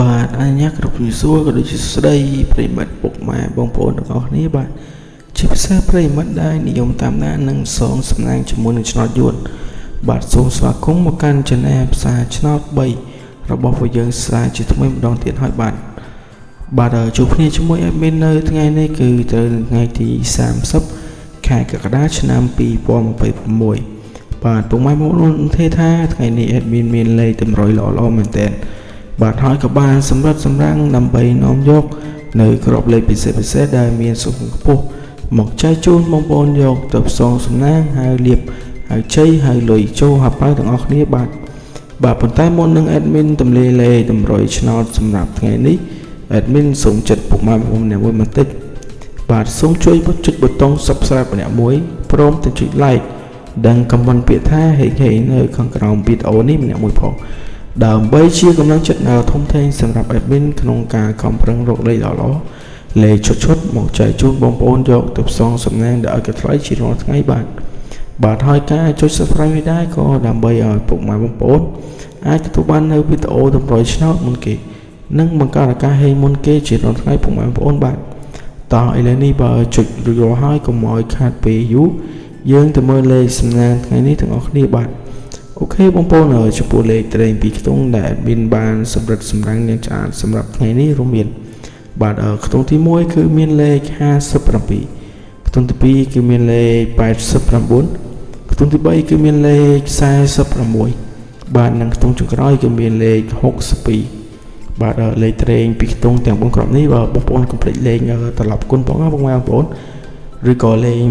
បាទអញ្ញាគ្រប់វិសួរក៏ដូចជាស្ដីប្រិមិត្តពុកម៉ែបងប្អូនទាំងអស់គ្នាបាទជាភាសាប្រិមិត្តដែលនិយមតាមដាននិងសងសំណាងជាមួយនឹងឆ្នោតយួនបាទសូមស្វាគមន៍មកកាន់ Channel ផ្សាយឆ្នោត3របស់ពួកយើងស្រាជាថ្មីម្ដងទៀតហើយបាទជួបគ្នាជាមួយ admin នៅថ្ងៃនេះគឺត្រូវនៅថ្ងៃទី30ខែកក្កដាឆ្នាំ2026បាទពុកម៉ែបងប្អូនទេថាថ្ងៃនេះ admin មានលេខតម្រុយល្អមែនតើបាទហើយក៏បានសម្រិតសម្រាំងដើម្បីនាំយកនៅក្របលេខពិសេសដែលមានសុខខ្ពស់មកចែកជូនបងប្អូនយកទៅផ្សងសំណាងហើយលៀបហើយជ័យហើយលុយចូលហាប់ហើយទាំងអស់គ្នាបាទប៉ុន្តែមុននឹង admin ទម្លាយលេខតម្រុយឆ្នោតសម្រាប់ថ្ងៃនេះ admin សូមចិត្តពុកម៉ែបងប្អូនអ្នកមួយបន្តិចបាទសូមជួយចុចប៊ូតុង Subscribe ម្នាក់មួយព្រមទាំងចុច Like និង Comment ពាក្យថាហេងនៅខាងក្រោមវីដេអូនេះម្នាក់មួយផងដើម្បីជាកម្លាំងចិត្តដ៏ធំធេងសម្រាប់ admin ក្នុងការខំប្រឹងរកលេខល្អលេខឈុតមកចែកជូនបងប្អូនយកទៅផ្សងសំណាងដែលឲ្យកថ្លៃជារាល់ថ្ងៃបាទហើយការចុច Subscribe នេះដែរក៏ដើម្បីឲ្យពុកម៉ែបងប្អូនអាចទទួលបាននៅវីដេអូតម្រុយឆ្នោតមុនគេនិងបង្កើតឱកាសហេងមុនគេជារាល់ថ្ងៃពុកម៉ែបងប្អូនបាទតោះឥឡូវនេះបើចុចរួចរាល់ហើយកុំឲ្យខាតពេលយូរយើងទៅមើលលេខសំណាងថ្ងៃនេះទាំងអស់គ្នាបាទអូខេបងប្អូនចំពោះលេខត្រេងពីខ្ទង់ដែល admin បានសម្រិតសម្រាំងយ៉ាងឆ្លាតសម្រាប់ថ្ងៃនេះរួមមានបាទខ្ទង់ទី1គឺមានលេខ57ខ្ទង់ទី2គឺមានលេខ89ខ្ទង់ទី3គឺមានលេខ46បាទនិងខ្ទង់ចុងក្រោយគឺមានលេខ62បាទលេខត្រេងពីខ្ទង់ទាំង4គ្រាប់នេះបើបងប្អូនកុំភ្លេចលេងត្រឡប់គុណផងណាបងប្អូនឬក៏លេង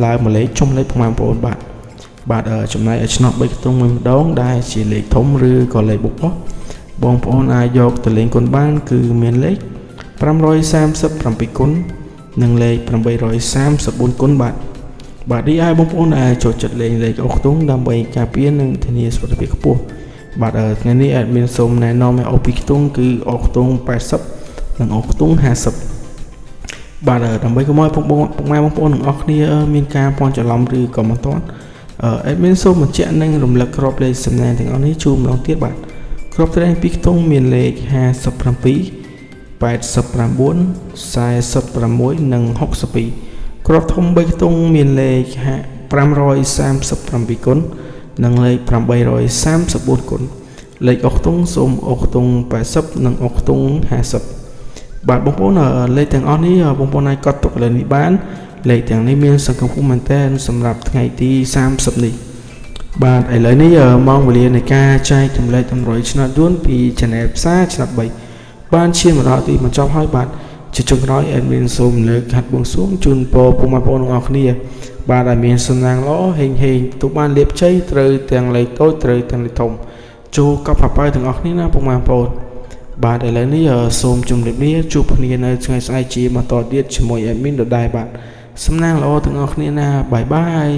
ឡើងមួយលេខចុំលេខបងប្អូនបាទចំណែកឲ្យឆ្នោត3ខ្ទង់មួយម្ដងដែលជាលេខធំឬក៏លេខបុកបងប្អូនអាចយកទៅលេងគុណបានគឺមានលេខ537គុណនិងលេខ834គុណបាទនេះឲ្យបងប្អូនអាចចូលចិត្តលេងលេខអុកខ្ទង់ដើម្បីការពារនិងធានាសុខភាពខ្ពស់បាទថ្ងៃនេះ admin សូមណែនាំឲ្យអុកពីខ្ទង់គឺអុកខ្ទង់80និងអុកខ្ទង់50បាទដើម្បីកុំឲ្យពុកម៉ែបងប្អូនទាំងអស់គ្នាមានការពាន់ច្រឡំឬក៏មិនទាន់admin សូមបញ្ជាក់និងរំលឹកក្របលេខសំណាងទាំងអស់នេះជូនម្ដងទៀតបាទក្របត្រេងពីខ្ទង់មានលេខ57 89 46និង62ក្របធំ3ខ្ទង់មានលេខ537គុណនិងលេខ834គុណលេខអុកខ្ទង់សូមអុកខ្ទង់80និងអុកខ្ទង់50បាទបងប្អូនលេខទាំងអស់នេះបងប្អូនអាចកត់ទុកលើនេះបានលេខទាំងនេះមានសង្ឃឹមមែនតើសម្រាប់ថ្ងៃទី30នេះបាទឥឡូវនេះម៉ោងវេលានៃការចែកចម្លែកតម្រុយឆ្នោតយួនពី Channel ផ្សាយឆ្នោត3បានឈានមកដល់ទីបញ្ចប់ហើយបាទជាចុងក្រោយ admin សូមលើកហាត់បួងសួងជូនពរពុកម៉ែបងប្អូនទាំងអស់គ្នាបាទឲ្យមានសំណាងល្អហេងទូបានលៀបជ័យត្រូវទាំងលេខតូចត្រូវទាំងលេខធំចូលកប់ប៉ៅទាំងអស់គ្នាណាពុកម៉ែបងប្អូនបាទឥឡូវនេះសូមជម្រាបលាជួបគ្នានៅថ្ងៃស្អែកជាបន្តទៀតជាមួយ admin ដដែលបាទសំណាងល្អទាំងអស់គ្នាណាបាយ